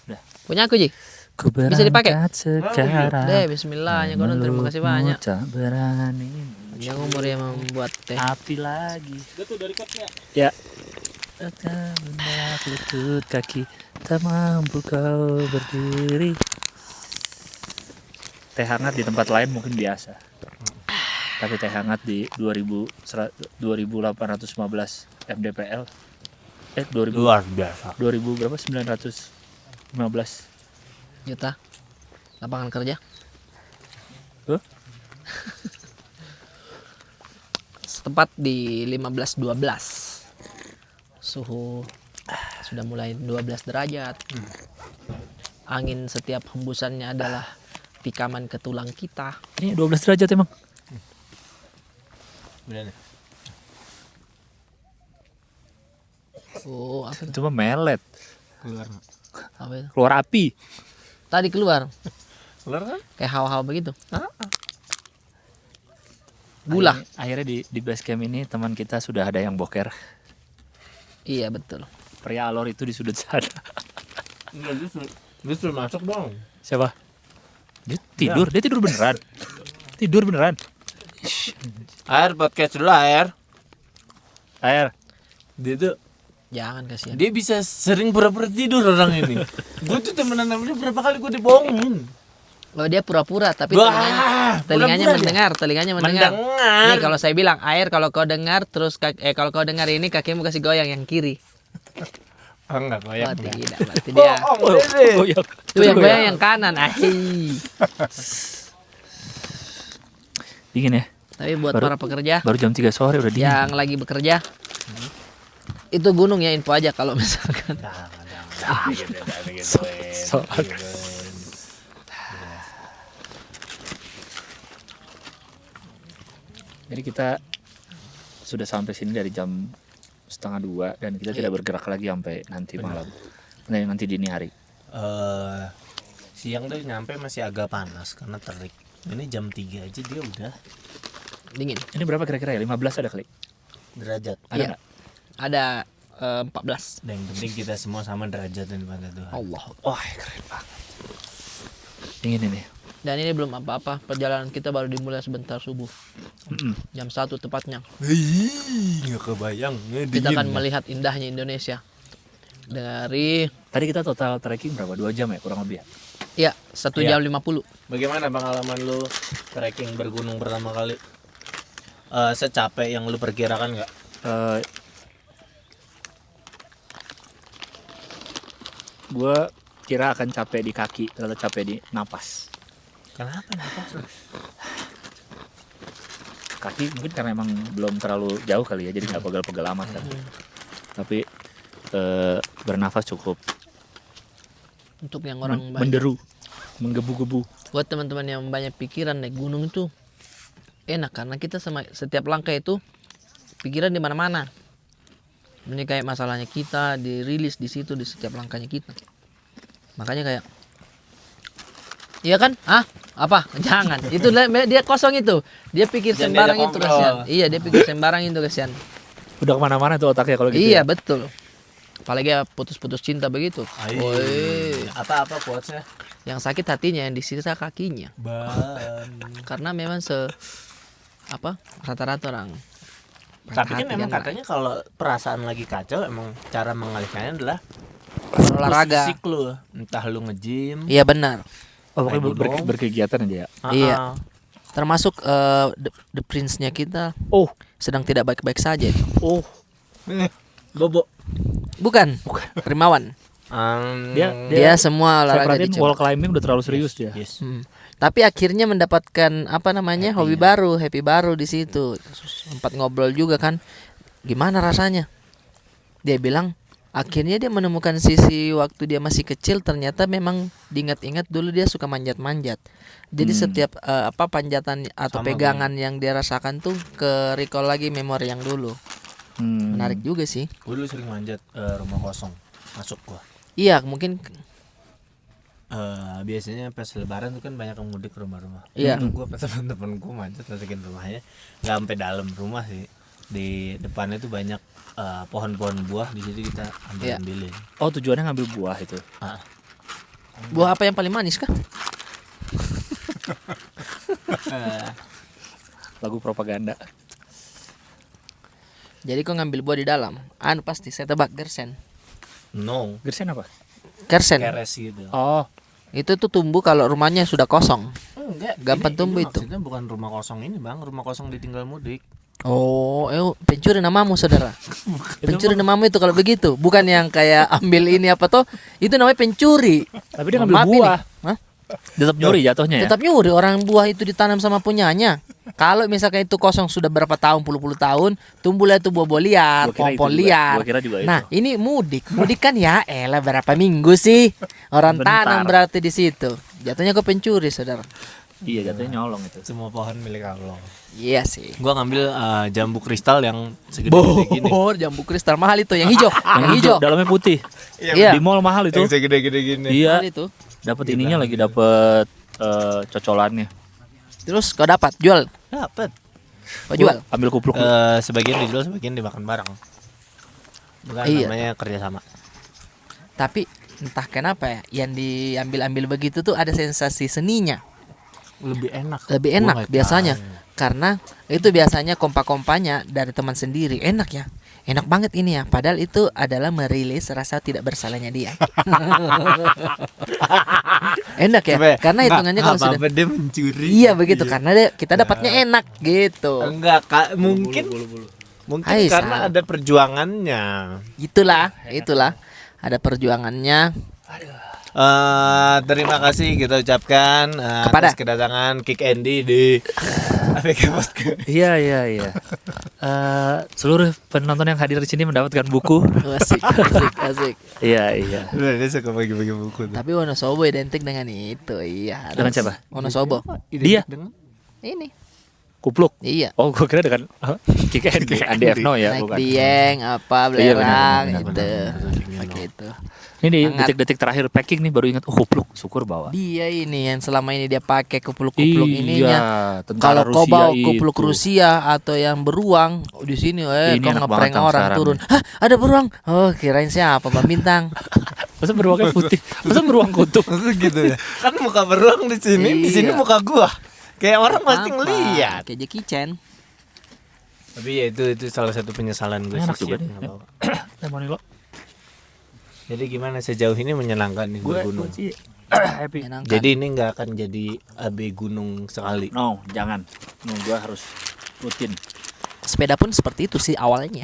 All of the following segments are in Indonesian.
Udah. Punya aku, Ji. Ku Bisa dipakai? sekarang. Deh, bismillah. Konon terima kasih banyak. Tak berani. Panjang umur yang membuat teh. Api lagi. Itu dari kopnya. Ya. Akan menolak lutut kaki, tak mampu kau berdiri. Teh hangat di tempat lain mungkin biasa. Tapi teh hangat di 2815 mdpl. 2000 Luar biasa. 2000 berapa? 915 Juta lapangan kerja. Huh? Tepat di 15-12. Suhu sudah mulai 12 derajat. Angin setiap hembusannya adalah tikaman ke tulang kita. Ini 12 derajat emang. Bener nih. Oh, apa itu? Cuma melet, Keluar. Apa itu? keluar api. Tadi keluar Keluar kan? kayak hawa-hawa begitu. Gula. Akhirnya di base camp ini teman kita sudah ada yang boker. Iya, betul. Pria alor itu di sudut sana. Enggak, justru masuk dong. Siapa? Dia tidur beneran. Tidur beneran. Air podcast dulu air. Dia tuh Jangan kasihan. dia bisa sering pura-pura tidur orang ini. Gue tuh temenan sama dia berapa kali gue dibohongin. Oh, dia pura-pura tapi Wah, telinganya pura-pura mendengar, telinganya mendengar. Nih Mendengar. kalau saya bilang air, kalau kau dengar terus kalau kau dengar ini kakimu kasih goyang yang kiri. Oh, enggak Oh, goyang. tidak, berarti dia. Iya. Itu yang goyang yang kanan. Dingin ya. Tapi buat Baru- para pekerja Baru jam 3 sore udah dingin. yang lagi bekerja, itu gunung ya, info aja kalau misalkan. So- Jadi kita sudah sampai sini dari jam 1:30 dan kita tidak bergerak lagi sampai nanti malam. Nah, nanti dini hari. Siang tuh nyampe masih agak panas karena terik. Ini jam 3 aja dia udah Dingin. Ini berapa kira-kira ya? 15 ada kali? derajat. Ada Iya. nggak? Ada 14. Dan yang penting kita semua sama derajat di depan Tuhan. Allah. Wah, keren banget. Dingin ini. Dan ini belum apa-apa, perjalanan kita baru dimulai sebentar subuh. Jam 1 tepatnya. Nggak kebayang. Kita akan melihat indahnya Indonesia. Dari Tadi kita total trekking berapa? 2 jam ya kurang lebih ya? ya 1 Iya. jam 50. Bagaimana pengalaman lu trekking bergunung pertama kali? Secapek yang lu perkirakan nggak? Gue kira akan capek di kaki, ternyata capek di napas. Kenapa napas lu? Kaki mungkin karena emang belum terlalu jauh kali ya, jadi nggak pegal-pegal amat kan. Tapi bernafas cukup Untuk yang orang banyak. menderu, menggebu-gebu. Buat teman-teman yang banyak pikiran naik gunung itu enak karena kita setiap langkah itu pikiran di mana-mana. Ini kayak masalahnya kita dirilis di situ di setiap langkahnya kita. Makanya kayak iya kan? Apa? Jangan. Itu dia kosong itu. Dia pikir Jangan sembarang diajak itu ngobrol. kasihan. Iya, dia pikir sembarang itu kasihan. Udah kemana-mana tuh otaknya kalau gitu. Iya, Ya. betul. Apalagi ya putus-putus cinta begitu. Woi. Apa quotesnya? Yang sakit hatinya, yang disisa kakinya. Karena memang rata-rata orang. Tapi kan hati emang kan, katanya kalau perasaan lagi kacau emang cara mengalihkannya adalah olahraga. fisik lu. Entah lu nge-gym. Iya benar. Oh, pokoknya Naik gunung. berkegiatan aja ya. Iya. Termasuk the prince-nya kita Oh, sedang tidak baik-baik saja. Bobo. Bukan. Rimawan. Dia semua saya olahraga perhatiin dicoba. wall climbing udah terlalu serius dia. Yes. Tapi akhirnya mendapatkan hobi baru, happy baru di situ. Sempat ngobrol juga kan. Gimana rasanya? Dia bilang akhirnya dia menemukan sisi waktu dia masih kecil, ternyata memang diingat-ingat dulu dia suka manjat-manjat. Jadi setiap panjatan atau Sama pegangan yang dia rasakan tuh ke recall lagi memori yang dulu. Menarik juga sih. Gue dulu sering manjat rumah kosong. Masuk gua. Iya, mungkin Biasanya pas lebaran tuh kan banyak yang mudik ke rumah-rumah. Iya. Gue pas teman-teman gue manjat masukin rumahnya, nggak sampai dalam rumah sih. Di depannya tuh banyak pohon-pohon buah, di situ kita Iya. ambilin. Oh, tujuannya ngambil buah itu. Buah apa yang paling manis kah? Lagu propaganda. Jadi kau ngambil buah di dalam. Anu pasti saya tebak gersen. No, Gersen apa? Gersen. keres gitu. Oh, Itu tuh tumbuh kalau rumahnya sudah kosong. Enggak, Gampang tumbuh itu. Maksudnya bukan rumah kosong ini, Bang. Rumah kosong ditinggal mudik. Oh, pencuri namamu saudara. Pencuri namamu itu kalau begitu, bukan yang kayak ambil ini apa toh? Itu namanya pencuri. tapi dia ngambil Maaf ini. buah. Hah? Tetap nyuri jatuhnya ya. Tetap nyuri, orang buah itu ditanam sama punyanya. Kalau misalkan itu kosong sudah berapa tahun, puluh tahun, tumbuhlah itu buah-buah liar, Gua kira itu pohon juga. liar. Gua kira juga itu. Nah, ini mudik. Mudik kan ya elah berapa minggu sih? Orang Bentar. tanam berarti di situ. Jatuhnya ke pencuri, saudara. Iya, jatuhnya nyolong itu. Semua pohon milik Allah. Iya sih. Gua ngambil jambu kristal yang segede-gede gini. Jambu kristal mahal itu, yang hijau, yang hijau. Dalamnya putih. Iya. Di mall mahal itu. Yang segede-gede gini. Iya. Mahal itu. Dapat ininya lagi dapat cocolannya. Terus kau dapat jual, Dapat. kau jual. Ambil kupluk. Sebagian dijual, sebagian dimakan bareng. Bukan Iya. namanya kerjasama. Tapi entah kenapa ya, yang diambil-ambil begitu tuh ada sensasi seninya. Lebih enak. Lebih Gua enak nggak biasanya. tahu. Karena itu biasanya kompa-kompanya dari teman sendiri. Enak ya. Enak banget ini ya. Padahal itu adalah merilis rasa tidak bersalahnya dia. Enak ya. Coba, Karena hitungannya kalau sudah apa dia mencuri. iya begitu karena kita dapatnya enak gitu. Enggak, Kak, mungkin mungkin Hai, karena salah. ada perjuangannya. Itulah ada perjuangannya. Terima kasih kita ucapkan Kepada? atas kedatangan Kick Andy di APK Podcast. Iya. Seluruh penonton yang hadir di sini mendapatkan buku. Asik. Iya. Iya. Dia suka bagi-bagi buku tuh. Tapi Wonosobo identik dengan itu. Iya. Dengan siapa? Wonosobo. Dia. Dengan Ini. Kupluk. Iya. Oh, gua kira dengan Kika Andi Fno ya, Naik bukan. dieng apa Iya, belerang benar, itu. benar. Begitu. Ini di Hangat. detik-detik terakhir packing nih baru ingat kupluk, syukur bawa. Dia ini yang selama ini dia pakai kupluk-kupluk ininya. tentara Kalau kau Rusia bawa itu. kupluk Rusia atau yang beruang di sini, Ini kau enak ngeprank banget orang sekarang turun. nih. Hah, ada beruang? Oh, kirain siapa, Bang Bintang? Masa beruangnya putih? Masa beruang kutub? Maksudnya gitu ya. Kan muka beruang di sini Iya. muka gua. Kayak orang pasti Apa? ngeliat. Kayak Jackie Chan. Tapi ya itu salah satu penyesalan gue Enak sih. juga Shit, nih. nggak apa-apa. Lemon lo. Jadi gimana sejauh ini menyenangkan nih Gue bergunung. sih happy. Menyenangkan. Jadi ini nggak akan jadi AB gunung sekali. No, jangan. No, gua harus rutin. Sepeda pun seperti itu sih awalnya.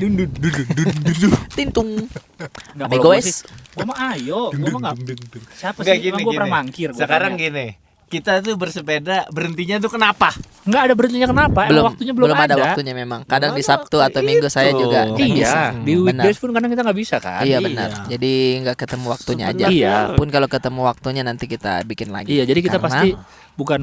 Tintung. Nggak, Amigo kalau gua guys. sih, gua mah ayo, gua mah nggak. Siapa Nggak, sih? Emang gua pernah mangkir. gua Sekarang tanya. gini, kita tuh bersepeda berhentinya tuh kenapa? Nggak ada berhentinya kenapa? Emang waktunya belum ada waktunya memang. Kadang di Belum ada Sabtu waktu atau Minggu saya itu. juga nggak Iya, bisa. di Benar. weekdays pun kadang kita nggak bisa kan? Iya Iya. benar. Jadi nggak ketemu waktunya aja. Iya. Pun kalau ketemu waktunya nanti kita bikin lagi. Iya, jadi kita Karena- pasti bukan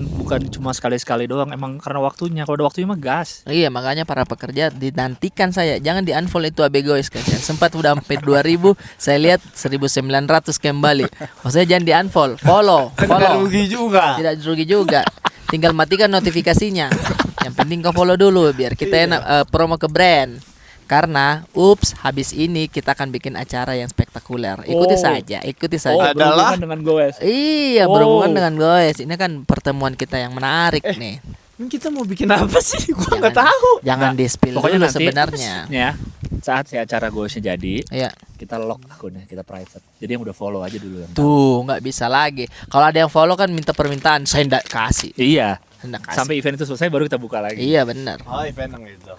cuma sekali-sekali doang, emang karena waktunya. Kalau ada waktunya mah gas. Iya makanya para pekerja dinantikan saya. Jangan di unfollow itu abegois kan. Sempat udah sampai 2000, saya lihat 1900 kembali. Maksudnya jangan di unfollow, follow. Nggak rugi juga. Tidak rugi juga. Tinggal matikan notifikasinya. Yang penting kau follow dulu biar kita enak promo ke brand. Karena habis ini kita akan bikin acara yang spektakuler. Ikuti Oh. saja, ikuti Oh, saja. adalah- berhubungan dengan goes. Iya, Oh. berhubungan dengan guys. Ini kan pertemuan kita yang menarik nih. Ini kita mau bikin apa sih? Gua nggak Jangan- tahu. Jangan Nah, di-spill pokoknya dulu nanti sebenarnya. ya saat si acara goesnya jadi, Iya. kita lock akunnya, kita private. Jadi yang udah follow aja dulu yang tahu. Tuh, nggak bisa lagi. Kalau ada yang follow kan minta permintaan, saya ndak kasih. Iya. Ndak kasih. Sampai event itu selesai baru kita buka lagi. Iya, benar. Oh, event yang itu.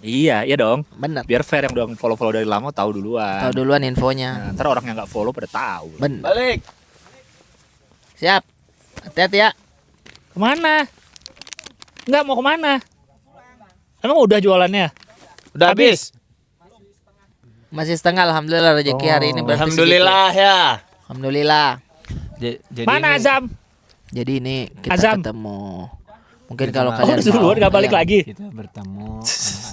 Iya, Iya dong. benar. Biar fair yang udah follow dari lama tahu duluan. Tahu duluan infonya. Nah, ntar orang yang nggak follow pada tahu. Benar. Balik. Siap. Hati-hati ya. Kemana? Nggak mau kemana? Emang udah jualannya? Udah habis. Masih setengah alhamdulillah rezeki hari ini berarti Alhamdulillah ya. segitu. Alhamdulillah. Jadi Mana ini- Azam? Jadi ini kita Azam. ketemu. Mungkin Kita kalau mau- kalian Oh, duluan nggak balik Iya. lagi. Kita bertemu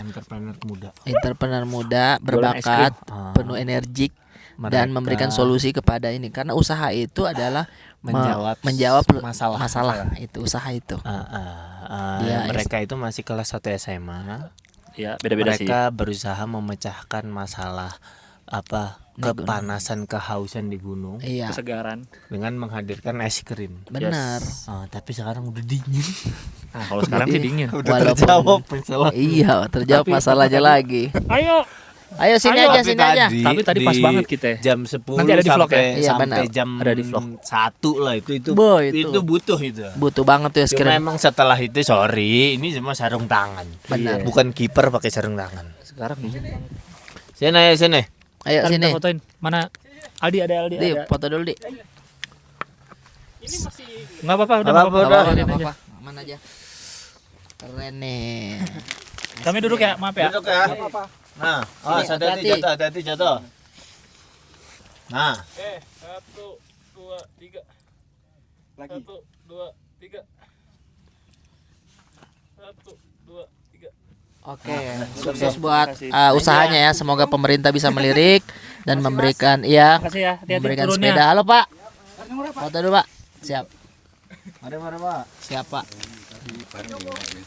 entrepreneur muda. Entrepreneur muda Jualan berbakat, es krim. penuh energik dan Mereka memberikan solusi kepada ini karena usaha itu adalah menjawab masalah itu usaha itu. Dia mereka itu masih kelas 1 SMA. Ya beda-beda sih. Mereka berusaha memecahkan masalah kepanasan, kehausan di gunung Iya, Kesegaran. dengan menghadirkan es krim. benar. Tapi sekarang udah dingin. Nah, kalau sekarang sih dingin. Udah Walaupun- terjawab masalah. Iya, terjawab masalahnya lagi. Ayo. Ayo sini Ayo, aja, sini aja. Tapi tadi pas di banget kita. Jam 10 Nanti ada di vlog ya? sampai, Iya, sampai benar. jam Ada di vlog. 1 lah itu Boy, itu. butuh itu. Butuh banget tuh es Cuma krim. emang setelah itu sorry, ini cuma sarung tangan. Benar. Bukan kiper pakai sarung tangan. Sekarang dingin. Sini. Ayo Ntar sini. kita fotoin. Mana Aldi ada. Di, foto dulu, Di. Enggak apa-apa, udah Nggak apa-apa, nggak udah. Ini Nggak aja. apa-apa. Aman aja. Keren nih. Kami duduk ya, maaf ya. Duduk ya. Nah, Sini, hati-hati jatuh. Nah, 1 2 3. Lagi. 1 2 3. 1 2 3. Oke, sukses buat usahanya ya. Semoga pemerintah bisa melirik dan memberikan Makasih ya, hati-hati memberikan turunnya. sepeda. Halo, Pak. Foto dulu, Pak. Siap. mari Pak. Siap, Pak.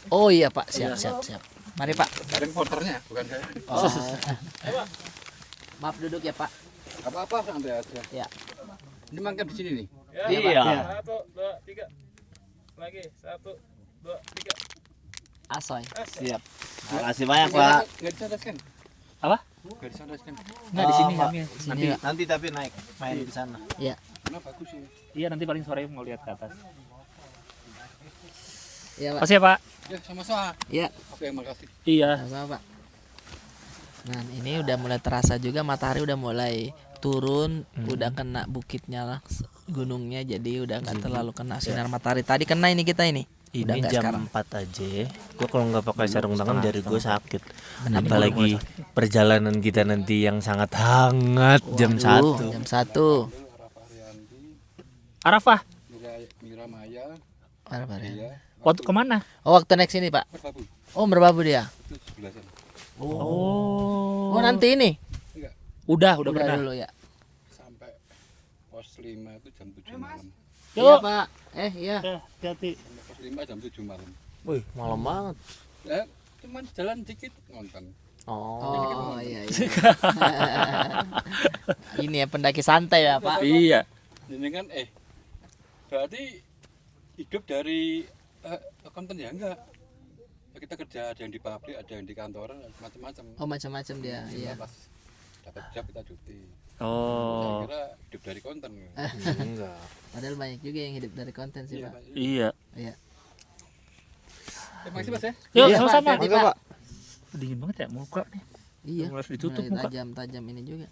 Oh iya, Pak. Siap. Mari, Pak. Bareng porternya, bukan saya. Oh. Maaf duduk ya, Pak. Apa-apa santai aja. Ya. Ini mangkat di sini nih. Iya. 1 2 3. Lagi 1 2 3. Asoy. Siap. Makasih banyak, Pak. Enggak disandaskan. Apa? Enggak disandaskan. Enggak di sini Pak. kami. Sini, Pak. Nanti tapi naik main di sana. Iya. Karena bagus sih. Iya, nanti paling sore mau lihat ke atas. Iya, Pak. Makasih ya, Pak. Ya sama-sama. Iya. Oke, makasih. Iya. Sama-sama, Pak. Nah, ini udah mulai terasa juga matahari udah mulai turun, udah kena bukitnya lah, gunungnya, jadi udah nggak terlalu kena sinar matahari. Tadi kena ini kita ini. Udah Ini nggak jam sekarang. 4 aja. Gua kalau nggak pakai sarung tangan jari gue sakit. Benar. Apalagi perjalanan kita nanti yang sangat hangat jam Waduh, 1. Jam 1. Arafah. Mira Maya, Apa ya? dia Waktu kemana? Oh, waktu next ini, Pak. Merbabu. Oh, merbabu dia. Itu sebelah sana. Oh. Oh, nanti ini. Enggak, Udah Udah pernah. dulu ya. sampai pos 5 itu jam 7 malam. Iya, Pak. Iya. Hati-hati. Sampai pos 5 jam 7 malam. Wih, malam banget. Ya, cuman jalan dikit ngonten. Oh. Oh, iya. Ini ya pendaki santai ya, Pak. Iya. Ini kan berarti hidup dari konten ya enggak. Ya, kita kerja ada yang di pabrik, ada yang di kantoran, macam-macam. Oh, macam-macam dia. Iya. Pas dapat job kita cuti. Oh. Saya kira hidup dari konten. Enggak. Padahal banyak juga yang hidup dari konten sih, Iya, Pak. Pak. Iya. Iya. Makasih Mas ya. Yuk, Iya, sama-sama. Pak. Hati-hati, Pak. Dingin banget ya muka nih. Iya. Harus ditutup Mulai muka. tajam ini juga.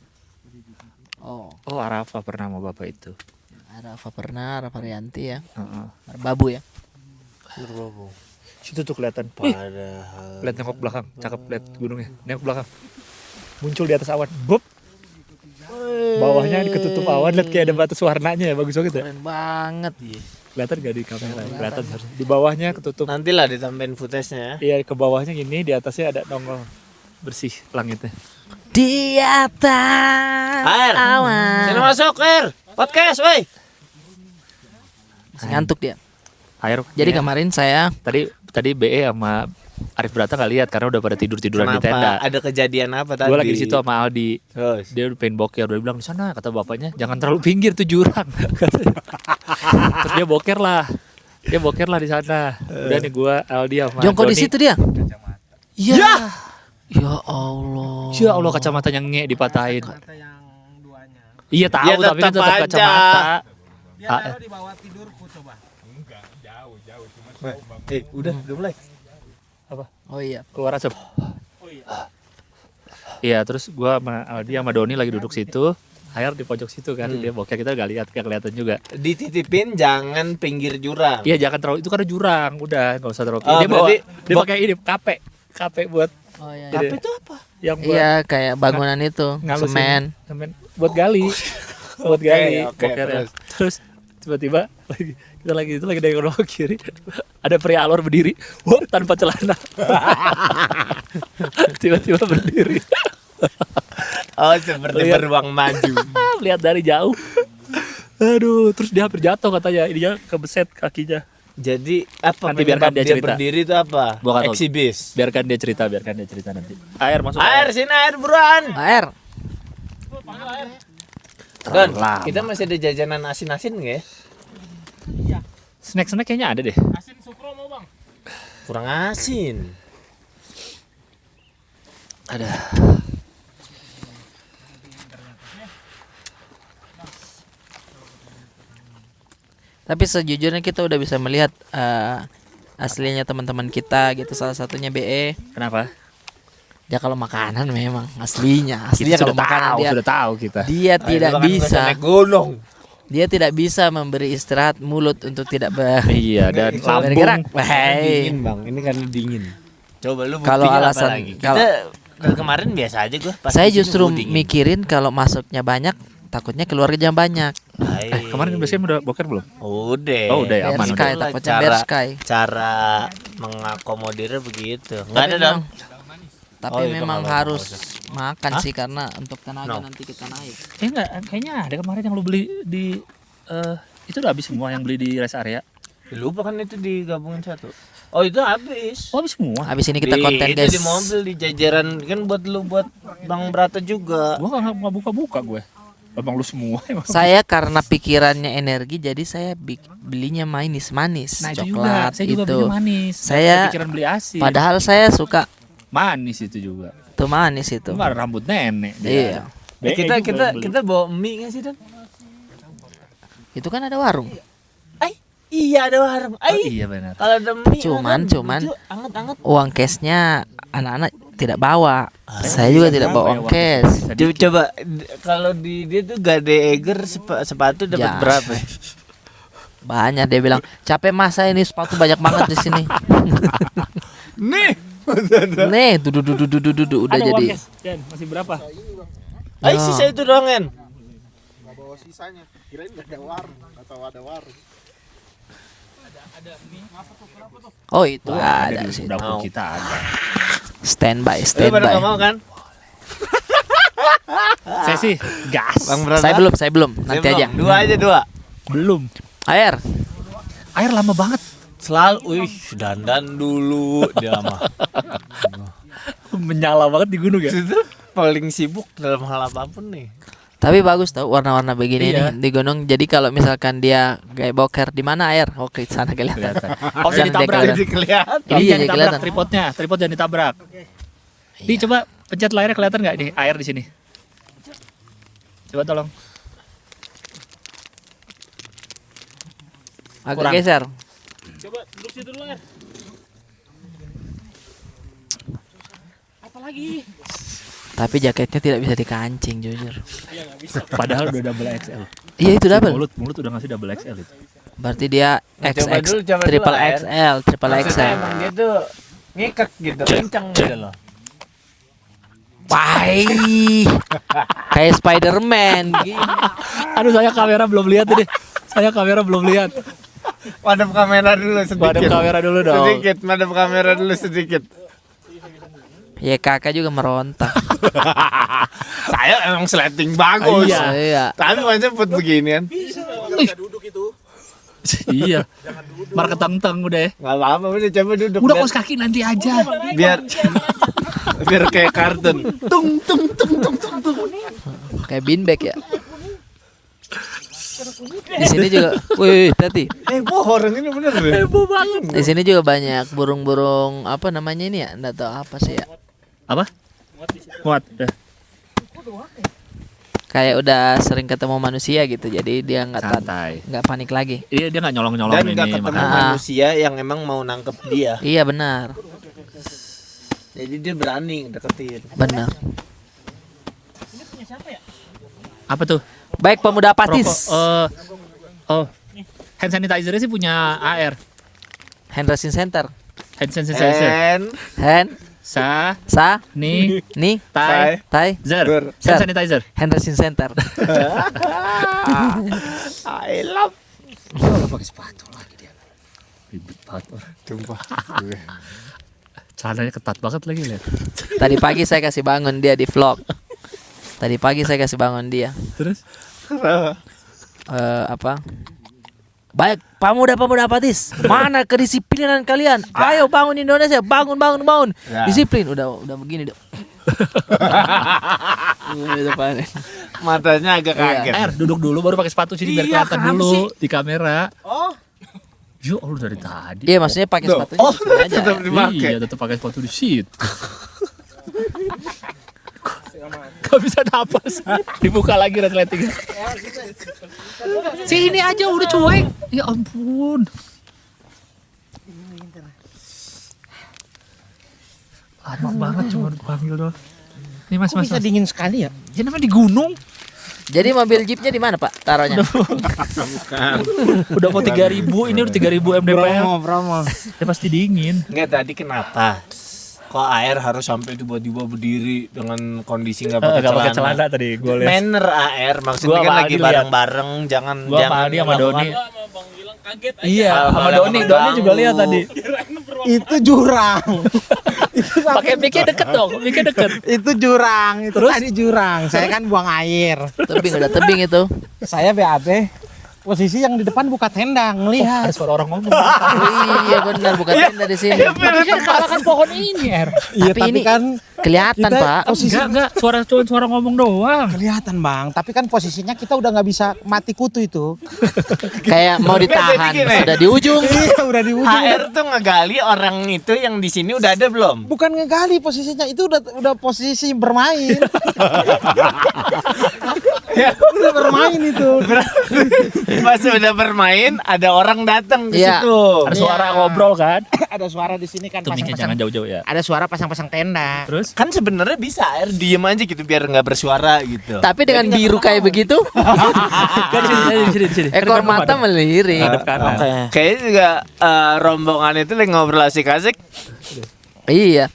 Oh, Oh, Arafah pernah sama bapak itu. Arafa pernah, Arafa Rianti ya. Heeh. Babu ya. Merbabu. Situ tuh kelihatan. Wih, Padahal lihat nengok belakang, cakep lihat gunungnya. Nengok belakang. Muncul di atas awan. Bup. Bawahnya ketutup awan, lihat kayak ada batas warnanya ya, bagus banget ya. Keren banget. Kelihatan gak di kamera? Kelihatan harus. Di bawahnya ketutup. nantilah ditambahin footage-nya ya. Iya, ke bawahnya gini, di atasnya ada nongol bersih langitnya. Di atas Air. awan. Sini masuk, Air. Podcast, woi. Masih ngantuk dia. Air. Jadi ya, kemarin saya tadi BE sama Arif Brata nggak lihat karena udah pada tiduran di tenda. Kenapa? Ada kejadian apa tadi? Gue lagi di situ sama Aldi. Terus. Dia udah pengen boker, udah bilang di sana, kata bapaknya jangan terlalu pinggir tuh jurang. Katanya. Terus dia boker lah di sana. Udah nih gue Aldi sama jongkok di Doni. situ dia. Iya. Ya Allah. Ya Allah, kacamatanya nge dipatahin. Kata yang duanya. Iya tahu Ya, tapi kan tetap tetap aja. kacamata. Dia Ah, taruh di bawah tidurku coba. Udah mulai. Oh iya. Keluar asap. Iya, terus gua sama Aldi sama Doni lagi duduk situ. Air di pojok situ kan, dia bokeh kita gak lihat, gak kelihatan juga. Dititipin jangan pinggir jurang. Iya jangan terlalu, itu karena jurang, udah nggak usah terlalu. Oh, Dia bawa, berarti dia pakai ini kape buat Oh iya. Tapi itu apa? yang buat Iya, kayak bangunan itu, ngalusin semen. buat gali, buat gali. oke, bokernya. Terus tiba-tiba lagi dari ke kiri ada pria alor berdiri, wah tanpa celana, tiba-tiba berdiri, Oh, seperti Lihat. beruang maju. lihat dari jauh. Aduh, terus dia hampir jatuh katanya, ininya kebeset kakinya. Jadi apa Nanti biarkan penyebab dia dia cerita. berdiri itu apa? Gua nggak tahu. Eksibis. Biarkan dia cerita nanti. Air masuk. Air sini air buruan. Air. Don, lama. kita masih ada jajanan asin-asin nggak ya? Snack kayaknya ada deh. Asin sukro mau bang. Kurang asin. Ada. Tapi sejujurnya kita udah bisa melihat aslinya teman-teman kita gitu, salah satunya BE. Kenapa? Dia kalau makanan memang aslinya Kita kalau sudah makanan tahu, dia sudah tahu kita. dia tidak bisa. Naik gunung. Dia tidak bisa memberi istirahat mulut untuk tidak Iya, dan bergerak. lambung. Hei. Dingin bang, ini karena dingin. Coba lu Kalau buktinya alasan- apa lagi? kalau- Kita dari kemarin biasa aja gue. Saya justru mikirin kalau masuknya banyak, takutnya keluarga banyak. Kemarin biasanya udah boker belum? Udah. Oh, udah ya, aman, Bear Sky, udah. takutnya Cara- Bear Sky. Cara mengakomodirnya begitu. Enggak Tapi ada dong. Tapi Oh, itu memang nggak harus makan Hah? sih, karena untuk tenaga No. nanti kita naik. Enggak, kayaknya ada kemarin yang lu beli di itu udah habis semua yang beli di rest area. Lupa kan itu digabungin satu. Oh itu habis. Oh, habis semua. Habis ini kita konten Itu guys. di mobil di jajaran kan buat lu buat Bang Brata juga. Gua nggak buka-buka gue. Abang lu semua emang. Saya karena pikirannya energi, jadi saya belinya manis-manis, Nah, itu juga. coklat Saya juga itu. beli manis. Saya- Nggak kepikiran beli asin. Padahal saya suka Manis itu juga. tuh manis itu. Itu nggak ada rambut nenek. Iya. Kita juga kita beli. kita bawa mie nggak sih Dan? Itu kan ada warung. Iya ada warung. Oh, iya benar. Kalau ada mie Cuman- anget-anget. Uang cashnya anak-anak tidak bawa. Saya juga tidak bawa uang cash. Coba kalau di dia tuh Gade Eger sepatu dapat Ya. berapa? Banyak, dia bilang capek mas, saya ini sepatu banyak banget di sini. Nih. Nih, dudu udah Ada jadi. uang cash, Dan, masih berapa? Ay sisa itu doang kan. Nggak bawa sisanya. Kirain nggak ada warung. Nggak tahu ada warung. Oh itu Wah, ada di sih. dapur Mau. kita ada. Standby, Lu pada nggak standby. mau kan? Saya sih gas. Bang Brata. Saya belum. Nanti aja. Dua aja dua. Belum. Air. Air lama banget. Selalu, dandan dulu dia mah. Menyala banget di gunung ya. Itu paling sibuk dalam hal apapun nih. Tapi bagus tau warna-warna begini Iya. nih di gunung. Jadi kalau misalkan dia kayak boker, di mana air? Oke, sana kelihatan. Oh, jadi Jangan ditabrak. dia Jadi kelihatan. Ini Iya, jangan jadi ditabrak kelihatan. tripodnya. Tripod jangan ditabrak. Di coba pencet layarnya, kelihatan nggak nih air di sini? Coba tolong. Agak Kurang. geser. Coba duduk situ dulu air. Apa lagi? Tapi jaketnya tidak bisa dikancing jujur. Padahal udah double XL. Iya itu double. Mulut udah ngasih double XL itu. Berarti dia Coba XX, dulu, coba dulu, triple air. XL, triple Maksudnya XL. emang dia tuh ngikek gitu, kencang gitu loh. Pai. Kayak Spider-Man gini. Aduh, saya kamera belum lihat ini. Saya kamera belum lihat. Madep kamera dulu sedikit. Madep kamera dulu dong. Sedikit, madep kamera dulu sedikit. Ya kakak juga merontak. Saya emang sleting bagus. Iya. Iya. Tapi macam buat beginian. Nggak duduk itu. Iya. Mar ketang-tang udah ya. Enggak apa-apa, udah coba duduk. Udah biar- kos kaki nanti aja. biar biar kayak kartun. Tung tung tung tung tung tung. Kayak beanbag ya. Di sini juga, wih tadi. Orang ini bener deh. Di sini juga banyak burung-burung apa namanya ini ya? Enggak tahu apa sih ya. Apa? Muat. Udah. Kayak udah sering ketemu manusia gitu. Jadi dia Santai. nggak panik lagi. Iya, dia nggak nyolong-nyolong Dan ini. nggak ketemu makanya. manusia yang emang mau nangkep dia. Iya benar. Jadi dia berani deketin. Benar. Apa tuh? Baik pemuda Rokok. apatis. Oh. Hand sanitizer sih punya AR. Hand dressing center. Hand sanitizer. And Hand Sa sa ni nih tai tai zer. Zer. Hand sanitizer. hand dressing center. I love. Pakai sepatu lagi dia. Bibit banget. Sumpah. Celananya ketat banget lagi lihat. Tadi pagi saya kasih bangun dia di vlog. Tadi pagi saya kasih bangun dia. Terus? Apa? Baik, pemuda-pemuda apatis, mana kedisiplinan kalian? Ayo bangun Indonesia, bangun. Ya. Disiplin, udah begini deh. Udah panik. Matanya agak kaget. Duduk dulu baru pakai sepatu sini biar Iya, kelihatan kenapa dulu sih? di kamera. Oh, Yo, lu dari tadi. Iya, maksudnya pakai sepatunya Oh, di sini aja. tetap dipakai. Iya, tetap pakai sepatu di situ. Gak bisa napas. Dibuka lagi resleting. Sini aja udah cuek. Ya ampun. Lama banget cuma panggil doang. Ini mas, mas, bisa mas. dingin sekali ya? Ya namanya di gunung. Jadi mobil jeepnya di mana, Pak? Taruhnya? Udah mau 3.000, ini udah 3.000 mdpl. Promo. Ya pasti dingin. Enggak, tadi kenapa? Kok air harus sampai tiba-tiba berdiri dengan kondisi nggak pakai celana? tadi gue lihat. Manner AR maksudnya Gua kan sama lagi Adi bareng-bareng, jangan Gua jangan sama Adi sama Doni. kaget aja. Iya, sama Hal-hal Doni. yang Doni juga mengganggu. lihat tadi. Itu jurang. Pakai mic-nya deket dong, mic-nya deket. Itu jurang, itu Terus? tadi jurang. Saya kan buang air. Tebing, udah tebing itu. Saya BAB. Posisi yang di depan buka tenda ngelihat. Ada suara orang ngomong. Iya benar, bukan tenda di sini. Tapi kan kalahkan pohon ini, Er. Iya, Tapi tapi ini kan kelihatan, kita Pak. posisi Enggak, suara ngomong doang. kelihatan, Bang. Tapi kan posisinya kita udah nggak bisa mati kutu itu. Kayak mau ditahan, Jadi gini. sudah di ujung. Iya, udah di ujung. AR tuh ngegali orang itu yang di sini udah ada belum? Bukan ngegali posisinya, itu udah posisi bermain. Udah bermain itu. Pas udah bermain ada orang datang ke Iya. situ. Ada suara ngobrol kan? Ada suara di sini kan Tuh mic-nya jangan pasang-pasang. jauh-jauh ya. Ada suara pasang-pasang tenda. Terus? Kan sebenarnya bisa air diem aja gitu biar nggak bersuara gitu. Tapi dengan biru kayak begitu, Kan di sini. ekor mata melirik. Hadap kanan. Kayaknya juga rombongan itu lagi ngobrol asik-asik. Iya.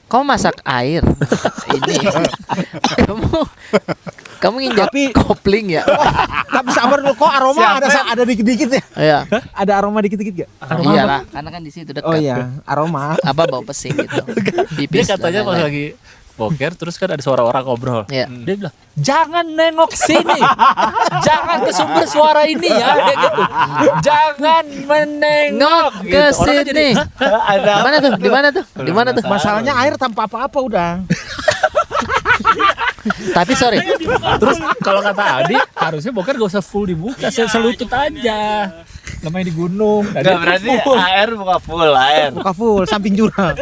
Kamu masak air. Ini. Kamu nginjak Tapi- kopling ya? Tapi sabar dulu, kok aroma ada dikit-dikit ya? Iya. Ada aroma dikit-dikit gak? Iyalah, karena kan di situ dekat. Oh iya, aroma. Apa bau pesing gitu. Dia Pipis katanya dan pas lain-lain. lagi boker terus kan ada suara orang ngobrol. Iya. Dia bilang, "Jangan nengok sini. Jangan ke sumber suara ini ya." Dia gitu. Jangan menengok Ngok ke gitu. Orang kan jadi, sini. "Hah? Ada Di mana tuh? Di mana tuh? Di mana tuh? Masalahnya air tanpa apa-apa udah. Tapi sorry, Terus kalau kata Adi harusnya boker gak usah full dibuka, selutut aja. Namanya di gunung. Nah, Nggak, dia berarti full. air buka full air. Buka full samping jurang.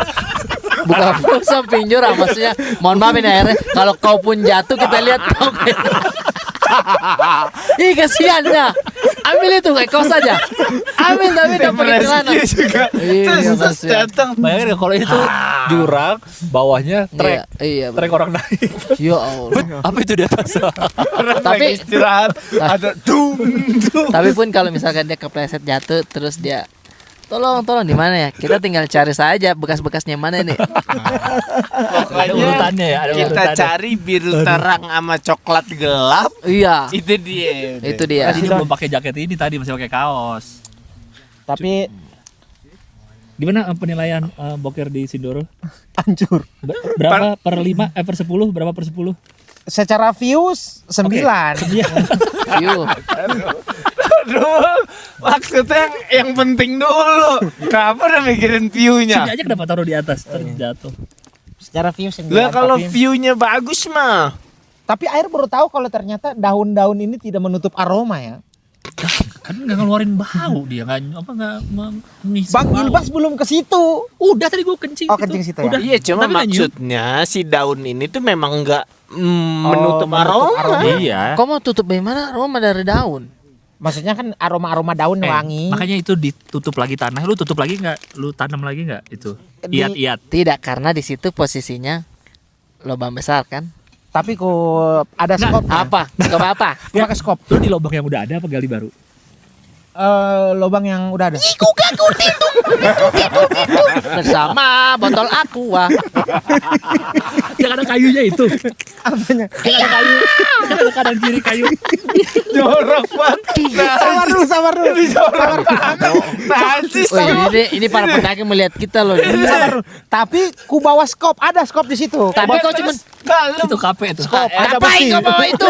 buka full samping jurang maksudnya. Mohon maaf ini airnya. Kalau kau pun jatuh kita lihat kau. Ih kasihan ya. Ambil itu kayak kau saja. Ambil tapi tidak pakai celana. Rescue juga. Iya, Terus kasihan. datang. Bayangin ya, kalau itu jurang, bawahnya trek. Iya, Trek orang naik. Ya Allah. Apa itu di atas? Orang Tapi- lagi istirahat ada dum. Tapi pun kalau misalkan dia kepleset jatuh terus dia tolong di mana ya? Kita tinggal cari saja bekas-bekasnya mana nih. Ada urutannya ya, ada Kita urutannya. cari biru terang sama coklat gelap. Iya. Itu dia. Itu dia. Tadi dia belum pakai jaket ini tadi masih pakai kaos. Tapi Gimana penilaian boker di Sindoro? hancur. Berapa per 5 per 10? Berapa per 10? Secara views 9. View. Aduh, maksudnya yang penting dulu. Kenapa udah mikirin view-nya? Sini aja kenapa taruh di atas terjatuh. Secara views 9. Lah kalau tapi, view-nya bagus mah. tapi air baru tahu kalau ternyata daun-daun ini tidak menutup aroma ya. Kan nggak ngeluarin bau dia nggak mengisi Bang bau. Ilbas belum ke situ. Udah tadi gua kencing. Oh, kencing situ ya? Udah. Iya, cuma Tapi nggak nyium. maksudnya si daun ini tuh memang enggak menutup menutup aroma. Iya. Kau mau tutup dari mana? Aroma dari daun. Maksudnya kan aroma-aroma daun wangi. Makanya itu ditutup lagi tanah. Lu tutup lagi nggak? Lu tanam lagi nggak itu? Di- Iat-iat. Tidak, karena di situ posisinya lubang besar kan? Tapi kok ada skop. Apa? Skop apa? Gua pakai skop. Lu di lubang yang udah ada apa gali baru? Lubang yang udah ada. Bersama botol aqua. Yang ada kayunya itu. Apanya? Yang ada kayu. Yang ada kanan kiri kayu. Jorok banget. Sabar dulu. Sabar. Najis. Oh, ini para pendaki melihat kita loh. Sabar dulu. Tapi ku bawa skop, ada skop di situ. Tapi kau cuma Itu kape itu. Ada ngapain bukti. kau bawa itu?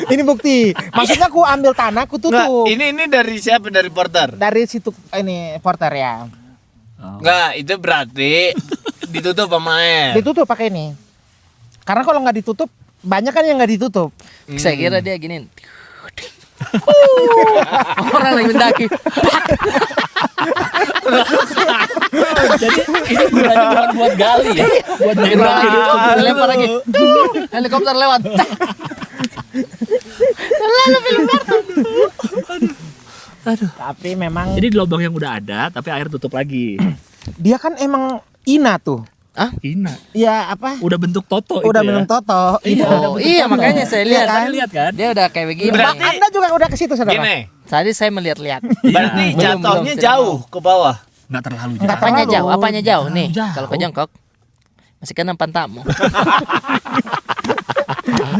Ini bukti. Maksudnya ku ambil tanah, ku Enggak, tutup. ini dari siapa? Dari porter? Dari situ ini porter ya. Enggak, itu berarti ditutup sama air. Ditutup pakai ini. Karena kalau nggak ditutup Banyak kan yang nggak ditutup. Saya kira dia gini. Orang lagi mendaki. Jadi ini gunanya bukan buat gali ya, buat mendaki itu. Lempar lagi. Helikopter lewat. Tapi memang Jadi di lubang yang udah ada, tapi air tutup lagi. dia kan emang ina tuh. Ina. Ya apa? Udah bentuk toto Udah itu ya. minum toto. Iya, Ina. udah Oh iya makanya saya Iya lihat. kan? Tadi lihat kan? Dia udah kayak begini. Berarti- Anda juga udah ke situ saudara. Gini, Tadi saya melihat-lihat. berarti Belum, jatuhnya belum, jauh ke bawah. Nggak terlalu Nggak jauh. Apanya terlalu. jauh? Apanya jauh nih? Jauh. Kalau kau jongkok masih kena pantatmu.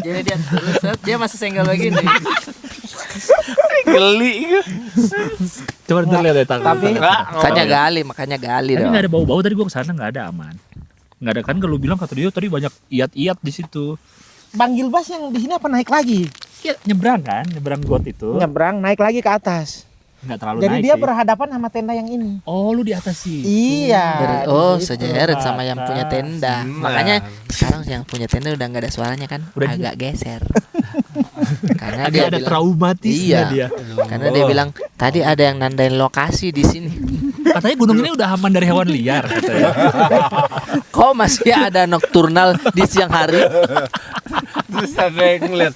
Jadi dia masih senggol begini. Geli. Coba ntar lihat ya tangan. Tapi Makanya gali Tapi dong. nggak ada bau-bau, tadi gua kesana nggak ada, aman. Nggak ada kan, kalau bilang kata dia tadi banyak iat-iat di situ. Bang Gilbas yang di sini apa naik lagi? Ya, nyebrang kan, nyebrang got itu. Nyebrang naik lagi ke atas. Nggak terlalu Jadi naik dia sih. berhadapan sama tenda yang ini. Oh, lu di atas sih. Iya. Oh, di situ. sejeret sama yang punya tenda. Benar. Makanya sekarang yang punya tenda udah nggak ada suaranya kan? Udah Agak geser. Karena Agak dia ada bilang, traumatisnya Iya. dia. karena dia bilang tadi ada yang nandain lokasi di sini. Katanya gunung ini udah aman dari hewan liar katanya. Kok masih ada nokturnal di siang hari? Terus ada yang ngeliat,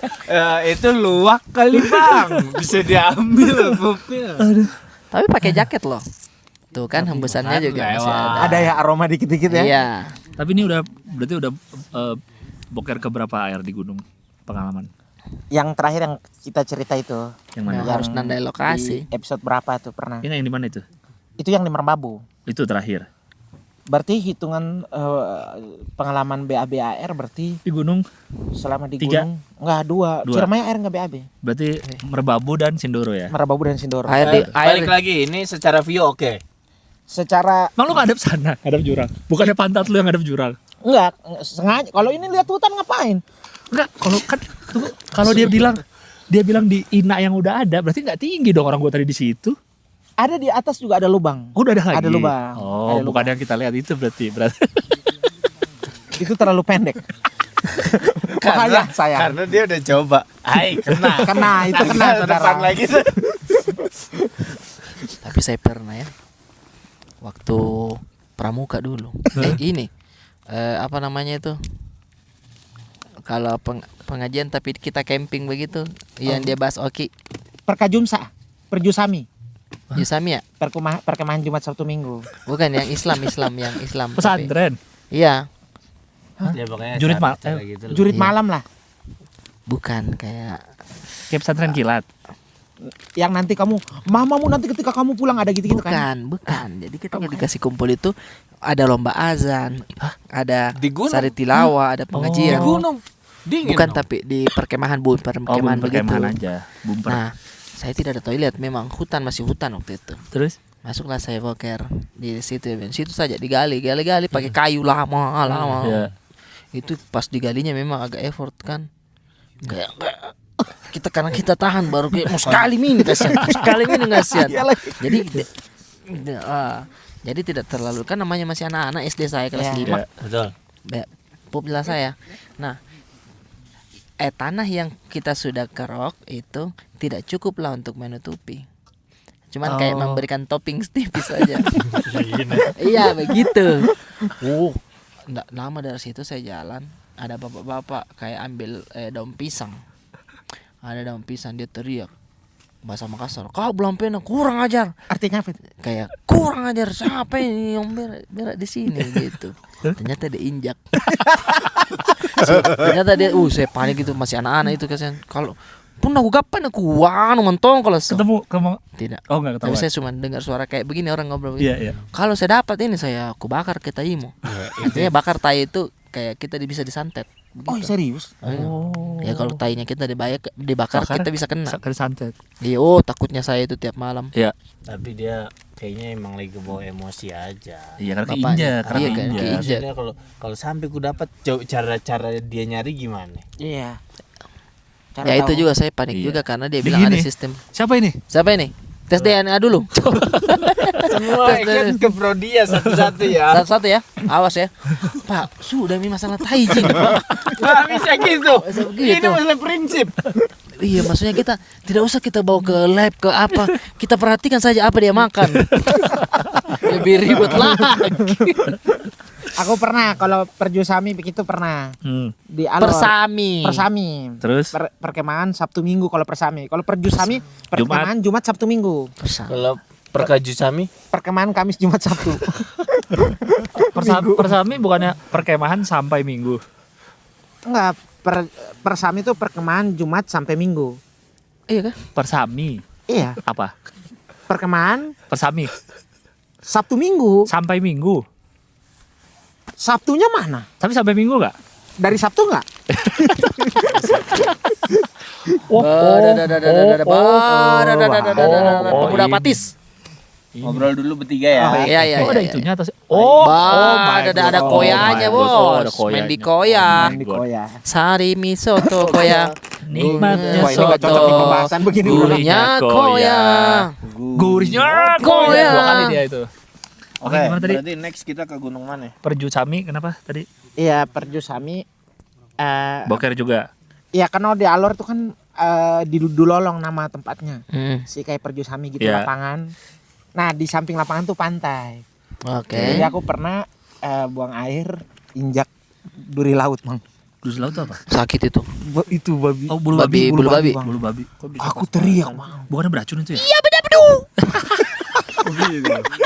itu luwak kali bang, bisa diambil mobil. Tapi pakai jaket loh. Tuh kan hembusannya juga masih ada. Ada ya aroma dikit-dikit ya. Iya. Tapi ini berarti udah boker ke berapa air di gunung pengalaman? Yang terakhir yang kita cerita itu. Yang mana? Yang harus nandai lokasi. Di episode berapa tuh pernah? Ini yang di mana itu? Itu yang di Merbabu. Itu terakhir. Berarti hitungan pengalaman BAB-AR berarti Di gunung selama di 3. gunung enggak 2. Dua. Ciremai air enggak BAB. berarti Merbabu dan Sindoro ya. Merbabu dan Sindoro. Balik lagi, ini secara view oke. Secara Emang lu ngadep sana, ngadep jurang. Bukannya pantat lu yang ngadep jurang. enggak sengaja. Kalau ini lihat hutan ngapain? Enggak, kalau kan tunggu, kalau dia bilang di ina yang udah ada, berarti nggak tinggi dong orang gua tadi di situ. Ada di atas juga ada lubang. Oh, udah ada lagi. Ada lubang. Oh, Ada bukan lubang. yang kita lihat itu berarti. Itu terlalu pendek. Bahaya saya. Karena dia udah coba. Hai, kena. Kena itu kena Depan saudara. lagi. Tapi saya pernah ya. Waktu pramuka dulu. Ini apa namanya itu? Kalau pengajian tapi kita camping begitu, yang dia bahas Oki. Perkajumsa, Perjusami, Yusami ya? perkemahan Jumat Sabtu Minggu. Bukan yang Islam yang Islam. tapi- Pesantren. Iya, Ya pokoknya Jurit acara gitu lah. Jurit Iya. malam lah. bukan kayak Kayak pesantren kilat. Yang nanti kamu, mamamu nanti ketika kamu pulang ada gitu-gitu kan. bukan. Jadi kita dikasih kumpul itu ada lomba azan, ada Di gunung? sari tilawah, ada pengajian. Di gunung. Dingin Bukan dong. tapi di perkemahan perkemahan begitu. perkemahan aja. Bumper. Nah, saya tidak ada toilet, memang masih hutan waktu itu. Terus Masuklah saya boker di situ, situ saja digali pakai kayu lama. ya. Itu pas digalinya memang agak effort kan. Kayak kita karena kita tahan baru kayak mau sekali minum kasihan. Jadi jadi tidak terlalu kan namanya masih anak-anak SD saya kelas Ya. 5. Ya. Betul. Populer saya. Nah, tanah yang kita sudah kerok itu tidak cukup lah untuk menutupi. Cuman kayak memberikan topping tipis saja. Iya begitu. Nggak lama dari situ saya jalan, ada bapak-bapak kayak ambil daun pisang. Ada daun pisang, dia teriak bahasa Makassar, kau belum pernah, kurang ajar. Artinya apa itu? Kayak kurang ajar, siapa ini yang berak di sini gitu. Ternyata dia injak. Ternyata dia, saya panik gitu, masih anak-anak itu kasihan. Kalau pun aku kapan aku mentong kalau Ketemu tidak. Oh, enggak Tapi ketahuan. saya cuma dengar suara kayak begini orang ngobrol. Iya, iya. Kalau saya dapat ini aku bakar ke taimu. Artinya bakar tai itu kayak kita bisa disantet. Oh serius? Ya kalau tainya kita dibakar kita bisa kena. Sakit santet. Iya, takutnya saya itu tiap malam. Iya. Tapi dia kayaknya emang lagi bawa emosi aja. Iya, karena Bapaknya. keinjak, karena Iya, kan, keinjak. keinjak. Maksudnya kalau sampai ku dapat cara dia nyari gimana? Iya. Ya itu juga saya panik Iya. juga karena dia Di bilang ada gini. sistem. Siapa ini? Siapa ini? Tes DNA dulu. Semua ikut ke Prodia satu-satu ya. Satu-satu ya. Awas ya. Pak, sudah ini masalah tai Ji, Pak. Nggak bisa gitu. Bisa begitu. Ini masalah prinsip. Iya, maksudnya kita tidak usah kita bawa ke lab ke apa. Kita perhatikan saja apa dia makan. Lebih ribet lagi. Aku pernah kalau perjusami begitu pernah di Alor. Persami. Persami. Terus Perkemahan Sabtu Minggu kalau persami. Kalau perjusami perkemahan Jumat Sabtu Minggu. Persami. Kalau perkaju sami, Perkemahan Kamis Jumat Sabtu. persami bukannya perkemahan sampai minggu. Enggak, persami itu perkemahan Jumat sampai Minggu. Iya kan? Persami Iya, apa? perkemahan Persami Sabtu Minggu. sampai minggu. Sabtunya mana? Tapi sampai minggu nggak? Dari Sabtu enggak? Pemuda Patis. ngobrol dulu bertiga ya. Iya, iya. Oh, ada iya. itunya atas. Ada koyanya, Bos. Main di koya. Di Koya. Sari misoto koya. Nikmatnya Wah, ini nggak cocok di soto. pembahasan begini. Gurihnya koya. Gurihnya Koya. Dua kali dia itu. Oke, Gimana tadi? berarti next kita ke gunung mana? Perjusami kenapa tadi? Iya, perjusami. Boker juga. Iya, karena di Alor tuh kan di Dulolong nama tempatnya. Hmm, Si kayak perjusami gitu Iya. lapangan. Nah, di samping lapangan tuh pantai. Oke. Jadi aku pernah buang air injak duri laut, Mang. Terus laut apa? Sakit itu. Itu babi. Oh, bulu Babi, babi. bulu babi. Bang. Bulu babi. Kok bisa? Aku teriak, Mang. Bukannya beracun itu ya? Iya, benar benar.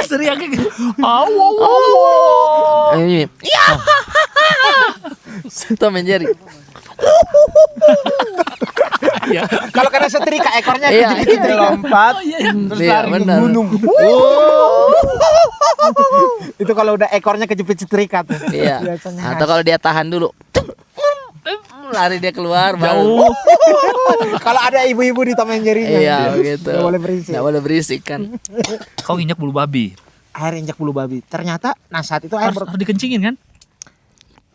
Teriaknya gitu. Aw, aw, aw. Ini. Iya. Tom and Jerry. Iya. Kalau kena setrika ekornya Iya, kejepit iya. Lompat, terus Iya, lari ke benar. gunung. Itu kalau udah ekornya kejepit setrika tuh. Iya. Biasanya Atau kalau dia tahan dulu. Lari dia keluar baru. Jauh. kalau ada ibu-ibu di Tom and Jerry-nya. Iya, begitu. Nggak boleh berisik. Nggak boleh berisik kan. Kau injak bulu babi. Air injak bulu babi. Ternyata nah saat itu air Harus dikencingin kan?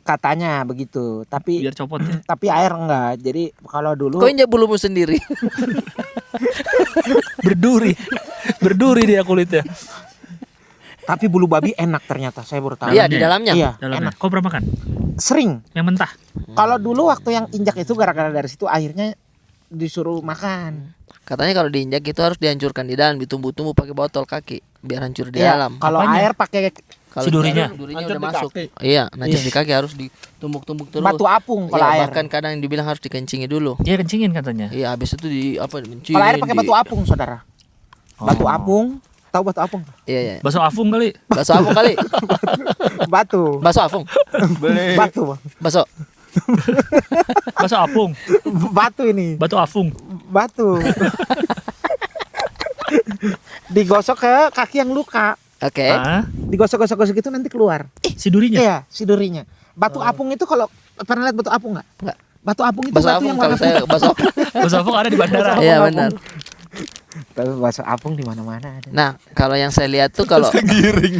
katanya begitu. Tapi Biar copot ya. tapi air enggak. Jadi kalau dulu Kau injak bulumu sendiri. Berduri. Berduri dia kulitnya. tapi bulu babi enak ternyata. Saya baru tahu. Iya, di dalamnya. Iya, Dalamnya. enak. Kau pernah makan? Sering. Yang mentah. Kalau dulu waktu yang injak itu gara-gara dari situ akhirnya disuruh makan. Katanya kalau diinjak itu harus dihancurkan di dalam, ditumbuk-tumbuk pakai botol kaki biar hancur di Iya, dalam. kalau Apanya? air pakai Kalau Si durinya? durinya Hancur udah di masuk. kaki. Iya, nancap di kaki harus ditumbuk-tumbuk terus. batu apung kalau Iya, air. bahkan kadang dibilang harus dikencingi dulu. Dia kencingin katanya. Iya, habis itu di apa mencium. Kalau air pakai batu apung, Saudara. Batu apung, tahu batu apung? Iya, iya. Bakso afung kali. Bakso afung kali. Batu. Bakso afung. Batu, Bang. Bakso. Bakso apung. Batu ini. Batu afung. Batu. Digosok ke kaki yang luka. Oke. Ah, Digosok-gosok gitu nanti keluar. si durinya. Iya, si durinya. Batu apung itu kalau pernah lihat batu apung nggak? Nggak. Batu apung itu Bakso batu afung yang kalau warna saya bakso. Bakso afung ada di bandara. Iya, benar. Tapi bakso apung di mana-mana ada. Nah, kalau yang saya lihat tuh kalau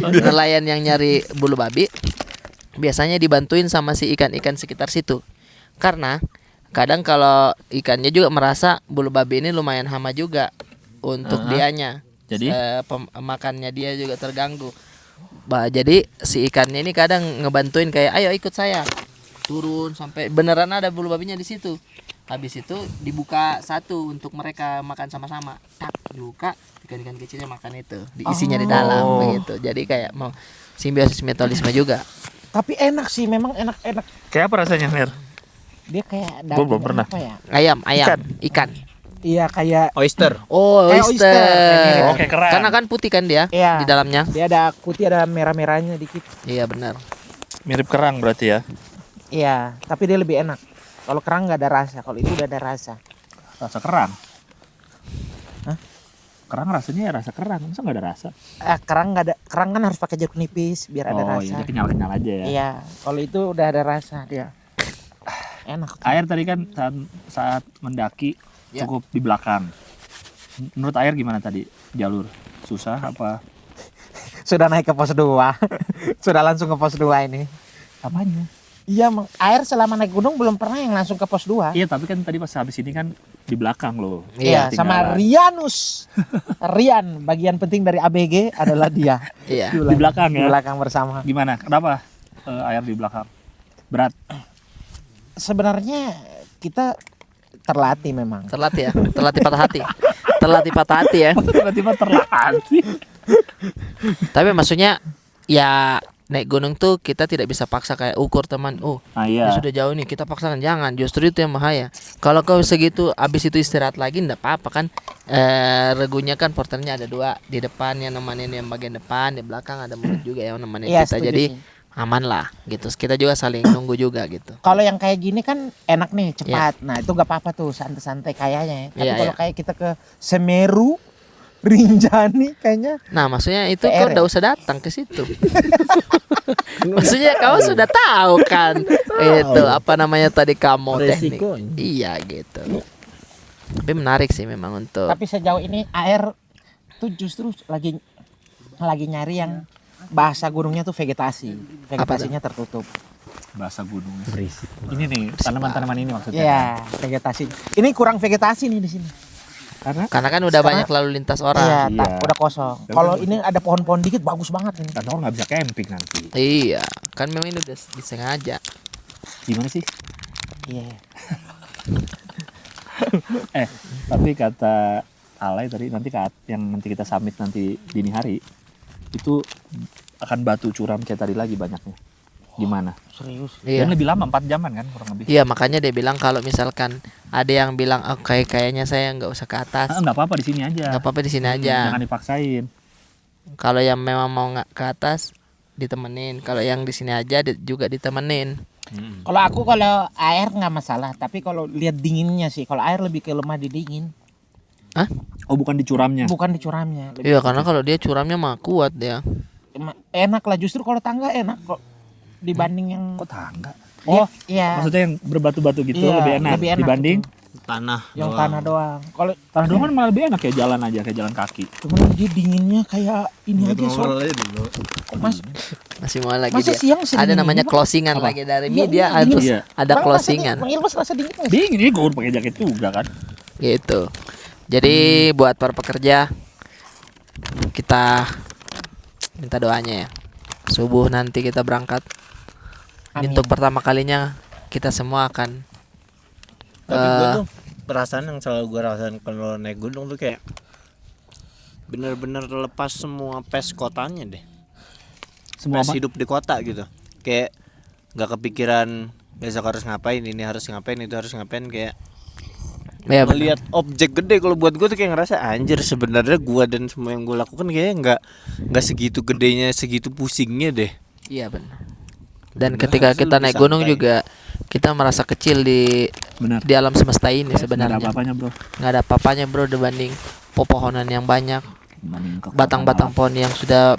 nelayan yang nyari bulu babi biasanya dibantuin sama si ikan-ikan sekitar situ. Karena kadang kalau ikannya juga merasa bulu babi ini lumayan hama juga untuk dianya. Jadi? Makannya dia juga terganggu. Jadi si ikannya ini kadang ngebantuin kayak ayo ikut saya. Turun sampai beneran ada bulu babinya di situ. Habis itu dibuka satu untuk mereka makan sama-sama. Tak dibuka, ikan-ikan kecilnya makan itu, diisinya di dalam begitu. Jadi kayak mau simbiosis mutualisme juga. Tapi enak sih, memang enak-enak. Kayak apa rasanya, Mer? Dia kayak Gua belum pernah. apa ya? Ayam, ikan. Iya, kayak oyster. Oh, Kayak oyster. oyster. Oke, keren. Karena kan putih kan dia Iya. di dalamnya. dia ada putih, ada merah-merahnya dikit. Iya benar. Mirip kerang berarti ya. Iya, tapi dia lebih enak. Kalau kerang nggak ada rasa, kalau itu udah ada rasa. Rasa kerang. Hah? Kerang rasanya ya rasa kerang, masa nggak ada rasa? Kerang nggak ada, kerang kan harus pakai jeruk nipis biar ada rasa. iya, kenyal-kenyal aja ya. Iya, kalau itu udah ada rasa dia. Enak. Air tadi kan saat mendaki Ya. cukup di belakang. Menurut air gimana tadi jalur? Susah apa? Sudah naik ke pos 2. Sudah langsung ke pos 2 ini. Apanya? Iya, air selama naik gunung belum pernah yang langsung ke pos 2. Iya, tapi kan tadi pas habis ini kan di belakang lo. Iya, sama ketinggalan. Rianus. Rian, bagian penting dari ABG adalah dia. Iya. Di belakang Di ya. belakang bersama. Gimana? Kenapa air di belakang? Berat. Sebenarnya kita terlatih memang. Terlatih ya, terlatih patah hati. Terlatih patah hati ya. Tiba-tiba terlatih. Tapi maksudnya ya naik gunung tuh kita tidak bisa paksa kayak ukur teman. Oh, Nah ini iya. sudah jauh nih kita paksakan, jangan. Justru itu yang bahaya. Kalau kau segitu abis itu istirahat lagi ndak apa-apa kan. Regunya kan porternya ada 2 di depan yang nemenin yang bagian depan, di belakang ada mulut juga yang nemenin Iya, kita. setuju Jadi sih. aman lah gitu. Kita juga saling nunggu juga gitu. Kalau yang kayak gini kan enak nih, cepat. Nah, itu gak apa-apa tuh, santai-santai kayaknya ya. Tapi Iya, kalau iya. kayak kita ke Semeru, Rinjani kayaknya Nah, maksudnya itu PR kau ya? udah usah datang ke situ. Maksudnya kau sudah tahu kan itu apa namanya tadi kamu teknik. Resikonya. Iya gitu. Tapi menarik sih memang untuk. tapi sejauh ini AR tuh justru lagi nyari yang bahasa gunungnya tuh vegetasi. Vegetasinya tertutup. Bahasa gunung. Berisik. Ini nih tanaman-tanaman ini maksudnya. Iya, vegetasi. Ini kurang vegetasi nih di sini. Karena kan udah banyak lalu lintas orang. Iya, Iya. udah kosong. Kalau ini ada pohon-pohon dikit bagus banget ini. Dan orang nggak bisa camping nanti. Iya, kan memang ini udah disengaja. Gimana sih? Iya. Tapi kata Alay tadi nanti yang nanti kita summit nanti dini hari itu akan batu curam kayak tadi lagi banyaknya. Gimana? Serius. Iya. Dan lebih lama 4 jaman kan kurang lebih. Iya, makanya dia bilang kalau misalkan ada yang bilang oh, kayaknya saya nggak usah ke atas. Nggak apa-apa di sini aja. Nggak apa-apa di sini aja. Jangan dipaksain. Kalau yang memang mau nggak ke atas ditemenin. Kalau yang di sini aja juga ditemenin. Kalau air nggak masalah, tapi kalau lihat dinginnya sih, kalau air lebih ke lemah di dingin, Oh bukan di curamnya. bukan di curamnya. Iya, karena kalau dia curamnya mah kuat dia. Enak lah, justru kalau tangga enak kok dibanding yang Kok tangga? oh iya Maksudnya yang berbatu-batu gitu Iya, lebih enak dibanding gitu. Tanah. Yang doang. tanah doang. Kalau tanah doang kan malah lebih enak ya jalan aja kayak jalan kaki. cuman dia dinginnya kayak ini aja Ngobrol soal aja dulu. Mas, Masih mau lagi masa dia. siang Ada sedingin namanya ini, Bang? closingan Apa? lagi dari Iya, media iya, terus iya. ada Bang, closingan Bang Ilmas rasa dingin nggak sih? Dingin ini gue pakai jaket juga kan. gitu. Jadi buat para pekerja kita minta doanya ya. Subuh nanti kita berangkat. Amin. Untuk pertama kalinya kita semua akan Tapi gue tuh perasaan yang selalu gue rasain kalau naik gunung tuh kayak bener-bener lepas semua pes kotanya deh. Semua Pes apa? hidup di kota gitu. Kayak nggak kepikiran besok harus ngapain, ini harus ngapain, itu harus ngapain, kayak ya benar. melihat objek gede. Kalau buat gue tuh kayak ngerasa anjir, sebenarnya gue dan semua yang gue lakukan kayaknya nggak segitu gedenya, segitu pusingnya deh. Iya benar. Dan Benar, ketika hasil kita lebih naik gunung santai. juga kita merasa kecil Benar. di alam semesta ini Nggak ada sebenarnya. apa-apanya bro. Nggak ada apa-apanya bro dibanding pepohonan yang banyak, Dibanding kekuatan batang-batang alam. pohon yang sudah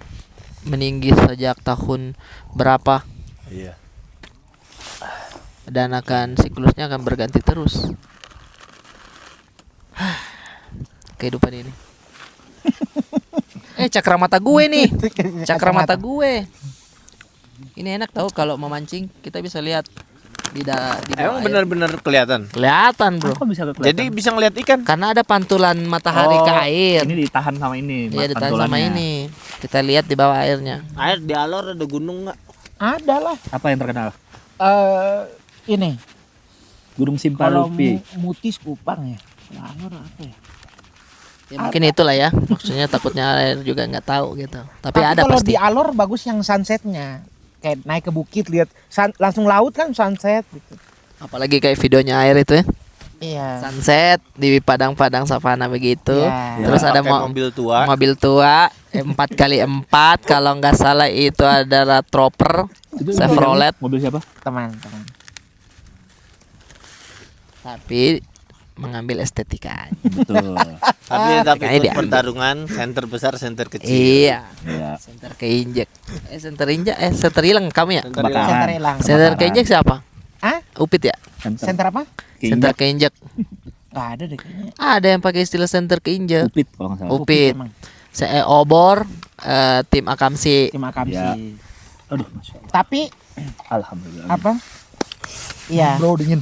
meninggi sejak tahun berapa Iya. dan akan siklusnya akan berganti terus. Kehidupan ini. Cakramata gue nih. Cakramata gue. Ini enak tahu kalau memancing kita bisa lihat di bawah Emang air. benar-benar kelihatan. Kelihatan bro. Kok bisa kelihatan? Jadi bisa ngeliat ikan. Karena ada pantulan matahari ke air. Ini ditahan sama ini. Iya ditahan sama pantulannya. ini. Kita lihat di bawah airnya. Air di alor ada gunung nggak? Ada lah. Apa yang terkenal? Ini Gunung kalau Simpalupi. Mutis Kupang ya. Alor apa ya? Ya, mungkin itulah ya. Maksudnya takutnya air juga nggak tahu gitu. Tapi ada kalau pasti. di Alor bagus yang sunsetnya. Kayak naik ke bukit lihat langsung laut kan sunset gitu. Apalagi kayak videonya air itu ya. Iya. Sunset di padang-padang savana begitu. Iya. Terus ada Pakai mobil tua. mobil tua 4x4 kalau nggak salah itu adalah Trooper Itu Chevrolet. Mobil siapa? Teman-teman. Tapi mengambil estetika. Betul. Tapi Kayaknya ikut diambil. pertarungan center besar, center kecil. Iya. Iya. Center keinjek. Center hilang kamu ya? Center Kebakaran. Center hilang. Center Kebakaran. keinjek siapa? Hah? Upit ya? Center apa? Center keinjek. Nggak ada deh kayaknya. Ada yang pakai istilah center keinjek. Upit kalau nggak salah. Upit. Emang. Obor tim Akamsi. Tim Akamsi. Ya. Aduh, masya Allah. Tapi Alhamdulillah. apa? Iya. Bro dingin.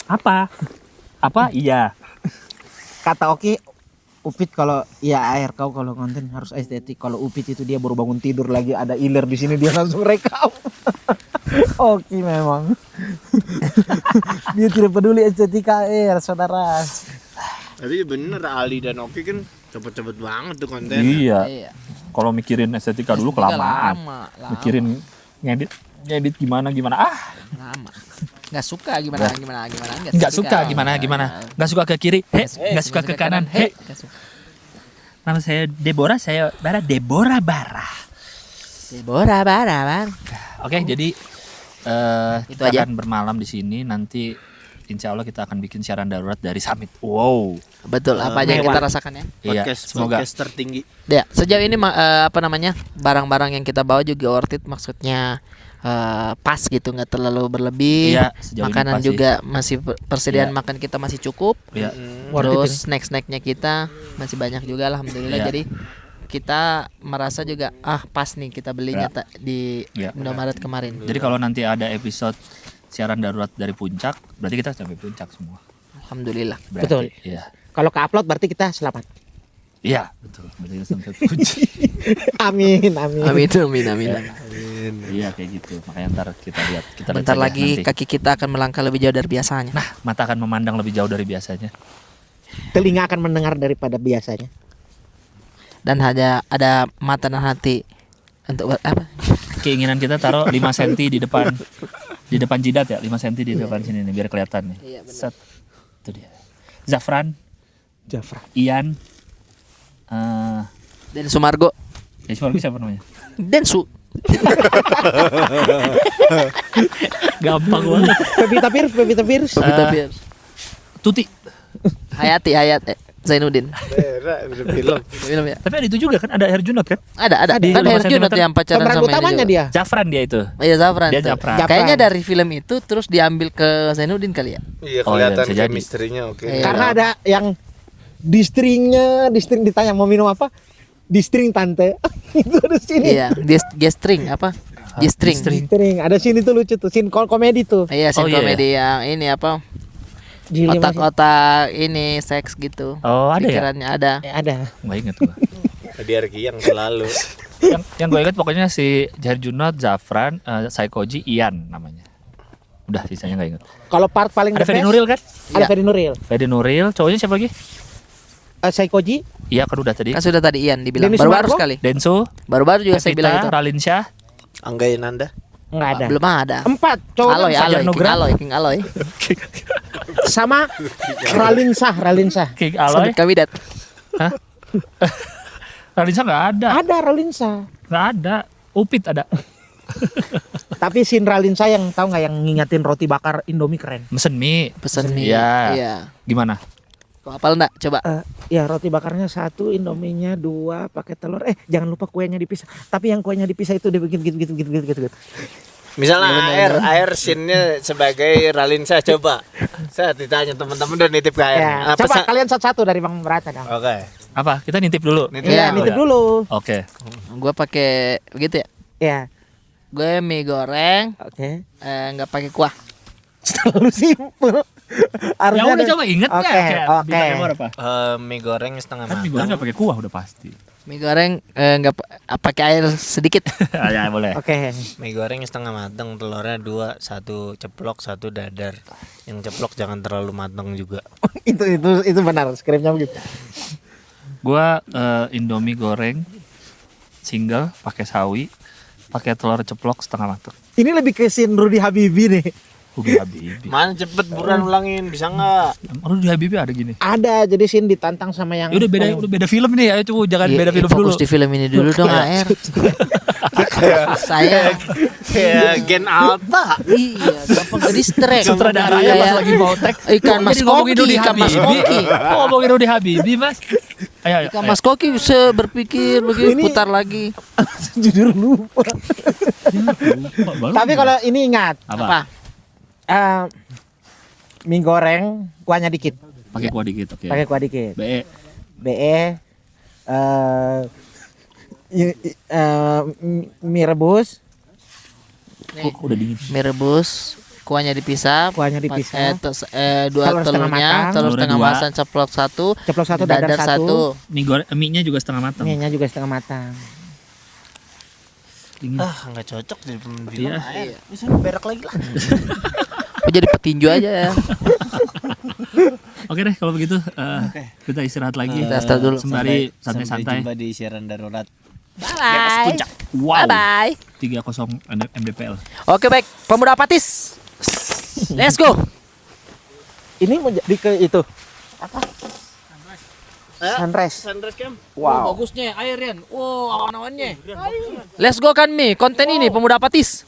Apa? Apa? Iya. Kata Oki, Upit kalau ya air kau kalau konten harus estetik. Kalau Upit itu dia baru bangun tidur lagi ada iler di sini dia langsung rekam. Oki memang. Dia tidak peduli estetika air, saudara. Tapi bener Ali dan Oki kan cepet-cepet banget tuh konten. Iya. Iya. Kalau mikirin estetika dulu kelamaan. Lama. Mikirin ngedit gimana. Lama. Nggak suka gimana. Nggak suka gimana. Nggak suka ke kiri. Nggak suka ke kanan. Nggak suka. Nama saya Deborah. Saya Deborah Bara. Deborah Bara, Bang. Oke, jadi Itu kita aja. akan bermalam di sini. Nanti insya Allah kita akan bikin siaran darurat dari summit. Wow. Betul, apa aja yang mewah. kita rasakan ya. Iya, semoga Podcast tertinggi. Ya, sejauh ini barang-barang yang kita bawa juga worth it, maksudnya pas gitu, nggak terlalu berlebih. Iya, sejauh ini Makanan pas sih. juga masih persediaan Iya. makan kita masih cukup. Iya. Terus snack-snacknya kita masih banyak juga alhamdulillah. Iya. Jadi kita merasa juga pas nih kita belinya di Iya. Indomaret kemarin. Jadi kalau nanti ada episode siaran darurat dari puncak, berarti kita sampai puncak semua. Alhamdulillah. Berarti, Betul. Iya. Kalau ke upload berarti kita selamat. Iya, betul. Berarti kita sampai puncak. Amin. Amin. Iya, kayak gitu. Makanya ntar kita lihat. Kita lihat Bentar saja lagi nanti. kaki kita akan melangkah lebih jauh dari biasanya. Nah, mata akan memandang lebih jauh dari biasanya. Telinga akan mendengar daripada biasanya. Dan ada mata dan hati untuk apa? Keinginan kita taruh 5 cm di depan jidat ya, 5 cm di depan sini nih biar kelihatan nih. Iya, benar. Set. Itu dia. Zafran, Jafra. Ian, Dan Sumargo. ya cuma siapa namanya? Densu. Gampang banget. Pevita Pierce. Pevita Pierce. Tuti. Hayat Zainuddin. Film. Film ya. Tapi ada itu juga kan, ada Herjunot kan? Ada. Di Kan 5 Herjunot cm. yang pacaran Pemeran sama ini utamanya juga. dia. Zafran dia itu. Iya Zafran. Dia tuh. Zafran. Kayaknya dari film itu terus diambil ke Zainuddin kali ya. Iya Oh, iya, kelihatan bisa jadi. chemistry-nya oke. Iya. Karena ada yang distring ditanya mau minum apa? Distring tante. Itu ada sini. Iya, G-string apa? G-string. Distring. Ada sini tuh lucu tuh, scene komedi tuh. Iya, Oh, scene iya. komedi yang ini apa? Jili masih- Otak-otak ini seks gitu. Oh, ada ya? Pikirannya ada. ada. Nggak inget gua. Di Arki yang selalu. yang gue inget pokoknya si Herjunot, Zafran, Saikoji, Ian namanya. Udah sisanya nggak inget. Kalau part paling Ada the Ferdi best, Nuril kan? ada Iya. Ferdi Nuril. Ferdi Nuril, cowoknya siapa lagi? Saikoji, Iya kan udah tadi. Kan sudah tadi Ian dibilang Dennis baru-baru Marco? sekali. Denso, Baru-baru juga saya bilang Pevita, itu. Ralinsyah, Angga Nanda. enggak ada. Belum ada. 4 cowok Aloy, Fajar King Nugra. Aloy. sama Ralinsah. King Aloy. Sabit Kamidat. Ralinsyah nggak ada, Ada Ralinsah. nggak ada. Upit ada. Tapi scene Ralinsah yang tahu nggak yang ngingetin roti bakar Indomie keren. Mesen mie. Pesen mie. Iya. Iya. Gimana? Kau hafal enggak? Coba. Ya roti bakarnya 1, Indominya 2, pakai telur. Jangan lupa kuenya dipisah. Tapi yang kuenya dipisah itu dibikin gitu. Misalnya air scene-nya sebagai Ralinsa coba. Saya ditanya teman-teman udah nitip ke air. Ya, coba kalian satu-satu dari Bang Berata dong. Oke. Apa? Kita nitip dulu. Iya, dulu. nitip dulu. Oke. Gua pakai begitu ya. Ya, Gue mie goreng oke. nggak pakai kuah. Terlalu simpel. Ya udah coba inget Oke, nggak? Kayak oke. bintang emor apa? Mie goreng setengah Kan mie goreng matang. nggak pakai kuah udah pasti. Mie goreng nggak pakai air sedikit. Ya boleh. Oke. Mie goreng setengah matang, telurnya 2, 1 ceplok, 1 dadar. Yang ceplok jangan terlalu matang juga. itu benar, skripnya begitu. Gua Indomie goreng single pakai sawi, pakai telur ceplok setengah matang. Ini lebih ke scene Rudy Habibi nih. Udah Habibi. Mana cepet buruan ulangin, bisa nggak? Udah Habibi ada gini. Ada, jadi scene ditantang sama yang Ya udah beda film nih, ayo coba jangan beda film dulu. Fokus di film ini dulu dong AR. Saya Kayak Gen Alta. iya gampang ke distract. Sutradaranya Kayak pas lagi mau tag ikan mas koki, ikan mas koki. Kok ngomongin Rudy Habibi, Mas? Ayo. Ikan mas koki bisa berpikir begitu putar lagi. jujur lupa. Tapi kalau ini ingat, Apa? mie goreng kuahnya dikit, pakai kuah dikit, oke. pakai kuah dikit. BE. BE mie rebus, Udah dingin. Mie rebus Kuahnya dipisah. Kuahnya dipisah. Dua Telur setengah telurnya, matang. telur Telurnya setengah dua. matang, ceplok satu, Ceplok satu, dadar satu. Mie-nya juga setengah matang. Mie-nya juga setengah matang. Dingin. Nggak cocok jadi pemimpin. Iya. Bisa berak lagi lah. Oh, jadi petinju aja ya. Oke deh kalau begitu kita istirahat lagi. Kita start dulu. Sembari Sampai santai-santai. jumpa di siaran darurat. Bye. Wow. Bye. 3-0 MDPL. Oke baik, Pemuda Apatis. Let's go. Ini mau jadi ke itu. Sunrise. Sunrise Camp. Wow. Bagusnya air Yan. Wow, awan-awannya. Let's go kan Mi, konten ini Pemuda Apatis.